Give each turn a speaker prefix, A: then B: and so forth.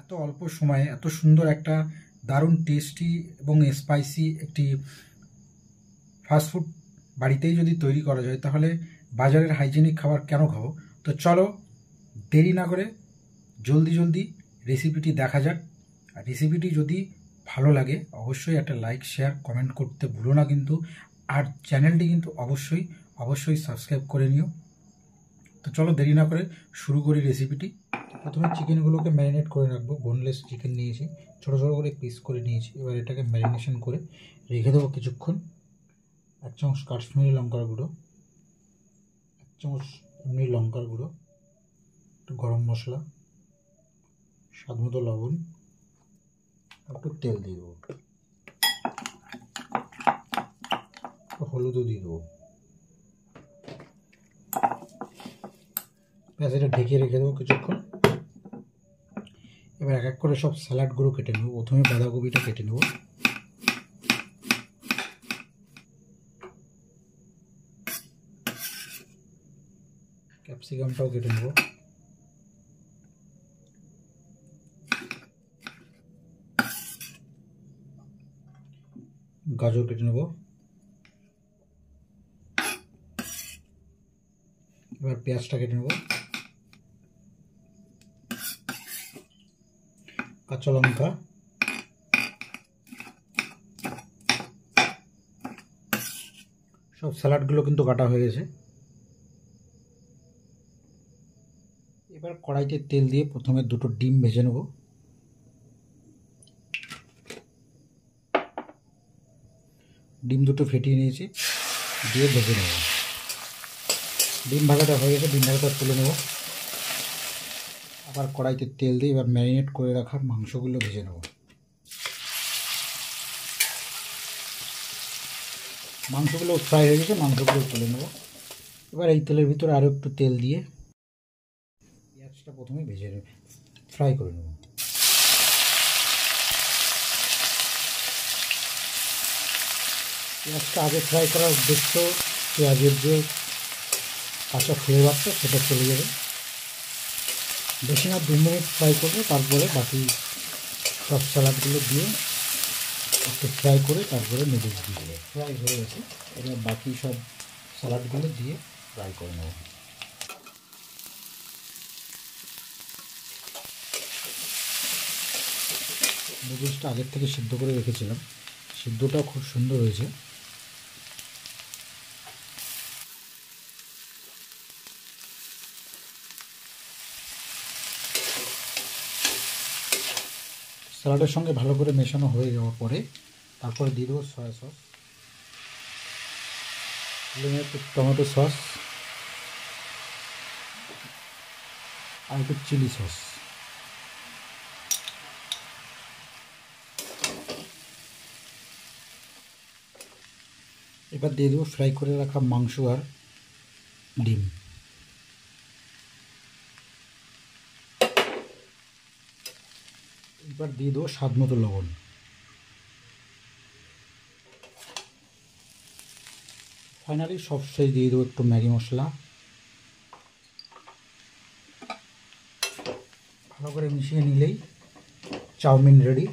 A: এত অল্প সময়ে এত সুন্দর একটা দারুণ টেস্টি এবং স্পাইসি একটি ফাস্টফুড বাড়িতেই যদি তৈরি করা যায় তাহলে বাজারের হাইজেনিক খাবার কেন খাবো। তো চলো দেরি না করে জলদি রেসিপিটি দেখা যাক। আর রেসিপিটি যদি ভালো লাগে অবশ্যই একটা লাইক শেয়ার কমেন্ট করতে ভুলো না কিন্তু। আর চ্যানেলটি কিন্তু অবশ্যই সাবস্ক্রাইব করে নিও। তো চলো দেরি না করে শুরু করি রেসিপিটি। প্রথমে চিকেনগুলোকে ম্যারিনেট করে রাখবো। বোনলেস চিকেন নিয়েছি, ছোটো ছোটো করে পিস করে নিয়েছি। এবার এটাকে ম্যারিনেশন করে রেখে দেবো কিছুক্ষণ। 1 চামচ কাশ্মীরি লঙ্কার গুঁড়ো, 1 চামচ এমনি লঙ্কার গুঁড়ো, একটু গরম মশলা, স্বাদ মতো লবণ, একটু তেল দিয়ে দেবো, হলুদও দিয়ে দেবো। ব্যাস এটা ঢেকে রেখে দেবো কিছুক্ষণ। এবার এক এক করে সব স্যালাডগুলো কেটে নেব। প্রথমে বাঁধাকপিটা কেটে নেব, ক্যাপসিকামটাও কেটে নেব, গাজর কেটে নেব। এবার পেঁয়াজটা কেটে নেব, কাঁচা লঙ্কা, সব স্যালাডগুলো কিন্তু কাটা হয়ে গেছে। এবার কড়াইতে তেল দিয়ে প্রথমে 2টো ডিম ভেজে নেব। ডিম 2টো ফেটিয়ে নিয়েছি, দিয়ে ভেজে নেব। ডিম ভাজাটা হয়ে গেছে, ডিম ভাজাটা তুলে নেব। আবার কড়াইতে তেল দিয়ে এবার ম্যারিনেট করে রাখা মাংসগুলো ভেজে নেব। মাংসগুলো ফ্রাই হয়ে গেছে, মাংসগুলো তুলে নেব। এবার এই তেলের ভিতরে আরও একটু তেল দিয়ে পেঁয়াজটা প্রথমে ভেজে ফ্রাই করে নেব। পেঁয়াজটা আগে ফ্রাই করার উদ্দেশ্য পেঁয়াজের যে কাঁচা ফ্লেভারটা সেটা চলে যাবে। বেশি না 2 মিনিট ফ্রাই করবো, তারপরে বাকি সব স্যালাডগুলো দিয়ে একটু ফ্রাই করে তারপরে নুডলস দিয়ে দেবো। ফ্রাই হয়ে গেছে, এবার বাকি সব স্যালাডগুলো দিয়ে ফ্রাই করে নেব। নুডলসটা আগের থেকে সিদ্ধ করে রেখেছিলাম, সিদ্ধটাও খুব সুন্দর হয়েছে। স্যালাডের সঙ্গে ভালো করে মেশানো হয়ে যাওয়ার পরে তারপরে দিয়ে দেবো সয়া সস, টমেটো সস আর একটু চিলি সস। এবার দিয়ে দেবো ফ্রাই করে রাখা মাংস আর ডিম। এবার দিয়ে দেবো স্বাদ মতো লবণ। ফাইনালি সব শেষ দিয়ে দেবো একটু ম্যাগি মশলা। ভালো করে মিশিয়ে নিলেই চাউমিন রেডি।